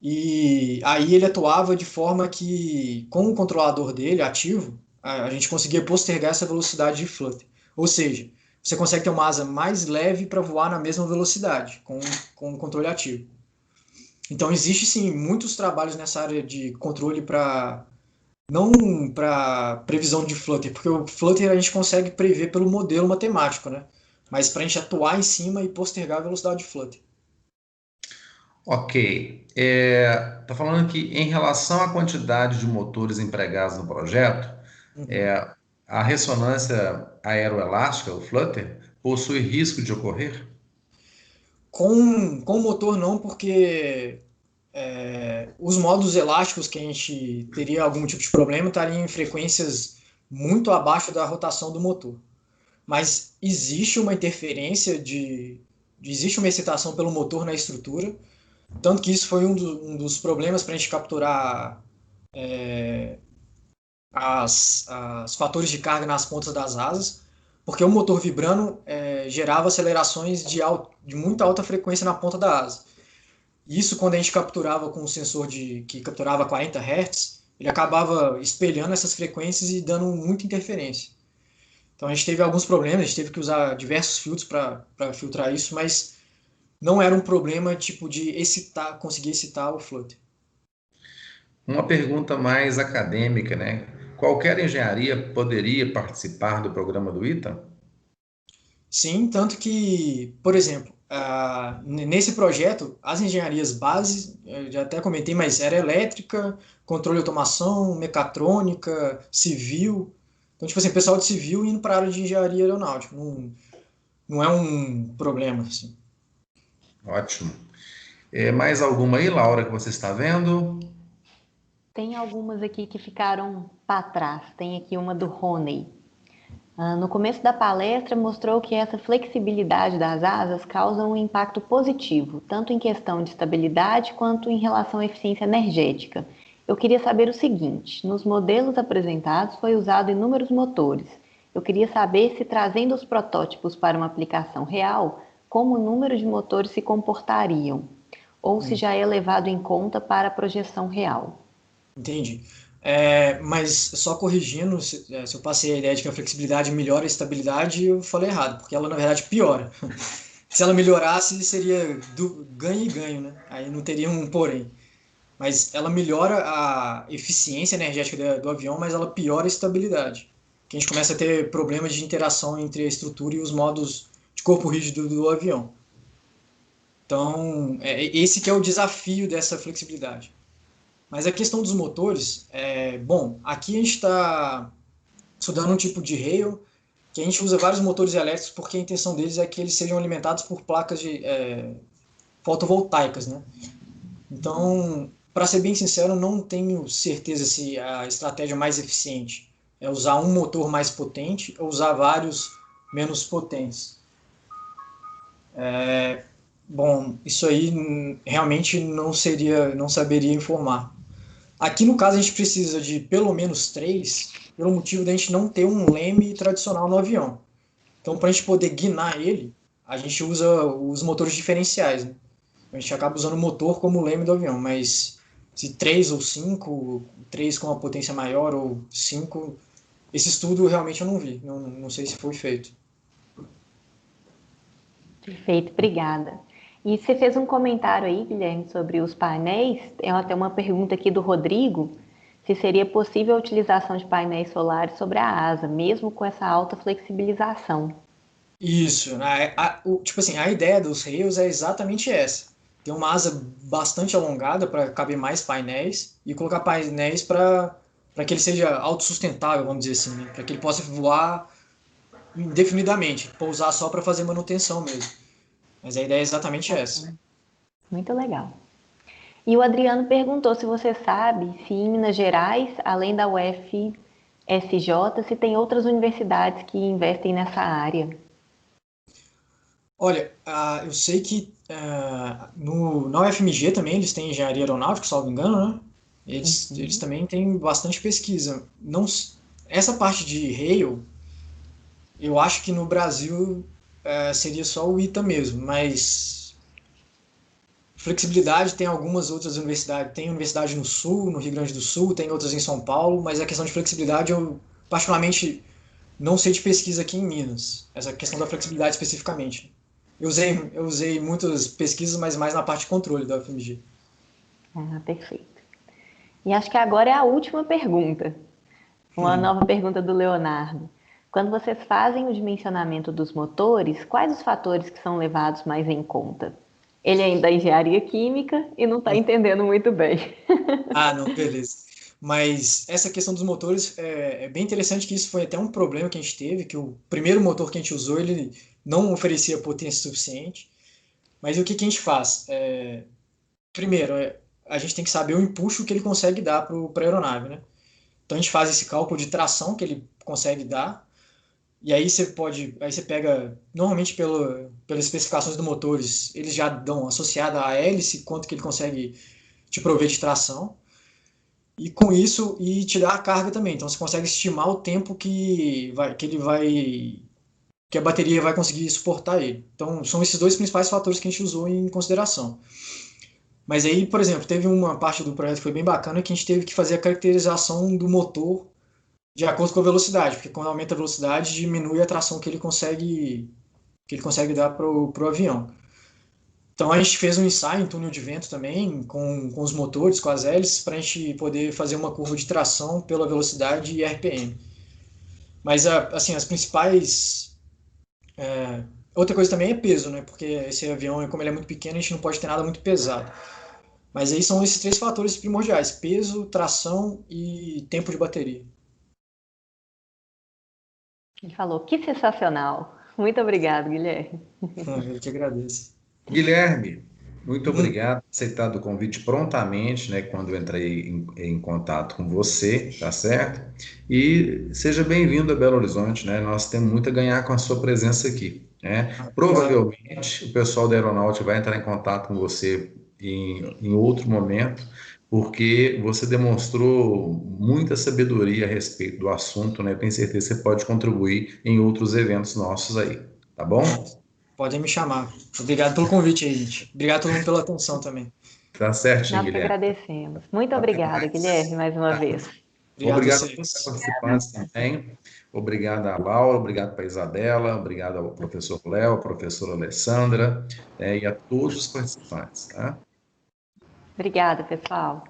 e aí ele atuava de forma que, com o controlador dele ativo, a gente conseguia postergar essa velocidade de flutter. Ou seja, você consegue ter uma asa mais leve para voar na mesma velocidade, com o controle ativo. Então, existe sim muitos trabalhos nessa área de controle para não para previsão de Flutter, porque o Flutter a gente consegue prever pelo modelo matemático, né? Mas para a gente atuar em cima e postergar a velocidade de Flutter. Ok. Tá falando que em relação à quantidade de motores empregados no projeto, Uhum. é, a ressonância aeroelástica, o flutter, possui risco de ocorrer? Com o motor não, porque os modos elásticos que a gente teria algum tipo de problema estariam em frequências muito abaixo da rotação do motor. Mas existe uma interferência existe uma excitação pelo motor na estrutura, tanto que isso foi um dos problemas para a gente capturar os fatores de carga nas pontas das asas, porque o motor vibrando gerava acelerações de muita alta frequência na ponta da asa. Isso, quando a gente capturava com um sensor que capturava 40 Hz, ele acabava espelhando essas frequências e dando muita interferência. Então a gente teve alguns problemas, a gente teve que usar diversos filtros para filtrar isso, mas não era um problema tipo de conseguir excitar o flutter. Uma pergunta mais acadêmica, né? Qualquer engenharia poderia participar do programa do ITA? Sim, tanto que, por exemplo, nesse projeto, as engenharias bases, eu já até comentei, mas era elétrica, controle de automação, mecatrônica, civil. Então, tipo assim, pessoal de civil indo para a área de engenharia aeronáutica. Não é um problema, assim. Ótimo. Mais alguma aí, Laura, que você está vendo? Tem algumas aqui que ficaram para trás. Tem aqui uma do Rony. No começo da palestra, mostrou que essa flexibilidade das asas causa um impacto positivo, tanto em questão de estabilidade quanto em relação à eficiência energética. Eu queria saber o seguinte: nos modelos apresentados foi usado inúmeros motores. Eu queria saber se, trazendo os protótipos para uma aplicação real, como o número de motores se comportariam, ou se já é levado em conta para a projeção real. Entendi. Mas só corrigindo, se eu passei a ideia de que a flexibilidade melhora a estabilidade, eu falei errado, porque ela na verdade piora. Se ela melhorasse, seria ganho e ganho, né? Aí não teria um porém. Mas ela melhora a eficiência energética do avião, mas ela piora a estabilidade. Que a gente começa a ter problemas de interação entre a estrutura e os modos de corpo rígido do avião. Então, esse que é o desafio dessa flexibilidade. Mas a questão dos motores, bom, aqui a gente está estudando um tipo de rail, que a gente usa vários motores elétricos porque a intenção deles é que eles sejam alimentados por placas fotovoltaicas, né? Então, para ser bem sincero, não tenho certeza se a estratégia mais eficiente é usar um motor mais potente ou usar vários menos potentes. Bom, isso aí realmente não saberia informar. Aqui no caso a gente precisa de pelo menos 3, pelo motivo de a gente não ter um leme tradicional no avião. Então, para a gente poder guinar ele, a gente usa os motores diferenciais, né? A gente acaba usando o motor como leme do avião, mas se 3 ou 5, 3 com uma potência maior ou 5, esse estudo realmente eu não vi, não sei se foi feito. Perfeito, obrigada. E você fez um comentário aí, Guilherme, sobre os painéis. Tem até uma pergunta aqui do Rodrigo, se seria possível a utilização de painéis solares sobre a asa, mesmo com essa alta flexibilização. Isso, tipo assim, a ideia dos rails é exatamente essa. Ter uma asa bastante alongada para caber mais painéis e colocar painéis para que ele seja autossustentável, vamos dizer assim, né? Para que ele possa voar indefinidamente, pousar só para fazer manutenção mesmo. Mas a ideia é exatamente essa. Muito legal. E o Adriano perguntou se você sabe se em Minas Gerais, além da UFSJ, se tem outras universidades que investem nessa área. Olha, eu sei que na UFMG também eles têm engenharia aeronáutica, salvo engano, né? Eles também têm bastante pesquisa. Não, essa parte de rail, eu acho que no Brasil seria só o ITA mesmo, mas flexibilidade tem algumas outras universidades. Tem universidade no Sul, no Rio Grande do Sul, tem outras em São Paulo, mas a questão de flexibilidade eu particularmente não sei de pesquisa aqui em Minas, essa questão da flexibilidade especificamente. Eu usei muitas pesquisas, mas mais na parte de controle da UFMG. Perfeito. E acho que agora é a última pergunta. Uma nova pergunta do Leonardo. Quando vocês fazem o dimensionamento dos motores, quais os fatores que são levados mais em conta? Ele ainda é engenharia química e não está entendendo muito bem. Não, beleza. Mas essa questão dos motores é bem interessante que isso foi até um problema que a gente teve, que o primeiro motor que a gente usou, ele não oferecia potência suficiente. Mas o que a gente faz? Primeiro, a gente tem que saber o empuxo que ele consegue dar para a aeronave, né? Então a gente faz esse cálculo de tração que ele consegue dar, e aí você pega, normalmente pelas especificações do motores, eles já dão associada à hélice quanto que ele consegue te prover de tração. e com isso e te dá a carga também. Então você consegue estimar o tempo que a bateria vai conseguir suportar ele. Então são esses dois principais fatores que a gente usou em consideração. Mas aí, por exemplo, teve uma parte do projeto que foi bem bacana que a gente teve que fazer a caracterização do motor de acordo com a velocidade, porque quando aumenta a velocidade diminui a tração que ele consegue dar para o avião. Então a gente fez um ensaio em túnel de vento também, com os motores, com as hélices, para a gente poder fazer uma curva de tração pela velocidade e RPM. Mas assim, as principais. Outra coisa também é peso, né? Porque esse avião, como ele é muito pequeno, a gente não pode ter nada muito pesado. Mas aí são esses três fatores primordiais: peso, tração e tempo de bateria. Ele falou, que sensacional. Muito obrigado, Guilherme. Eu que agradeço. Guilherme, muito obrigado por aceitado o convite prontamente, né, quando eu entrei em contato com você, tá certo? E seja bem-vindo a Belo Horizonte, né? Nós temos muito a ganhar com a sua presença aqui, né? Provavelmente o pessoal da Aeronáutica vai entrar em contato com você em outro momento, porque você demonstrou muita sabedoria a respeito do assunto, né? Tenho certeza que você pode contribuir em outros eventos nossos aí, tá bom? Podem me chamar. Obrigado pelo convite aí, gente. Obrigado a todo mundo pela atenção também. Tá certinho, Nós que Guilherme. agradecemos. Muito Até obrigada, Guilherme, mais. mais uma vez. Obrigado a Obrigado a todos vocês. os participantes também. Obrigado a Laura, obrigado para a Isabela, obrigado ao professor Léo, à professora Alessandra, e a todos os participantes. Tá? Obrigada, pessoal.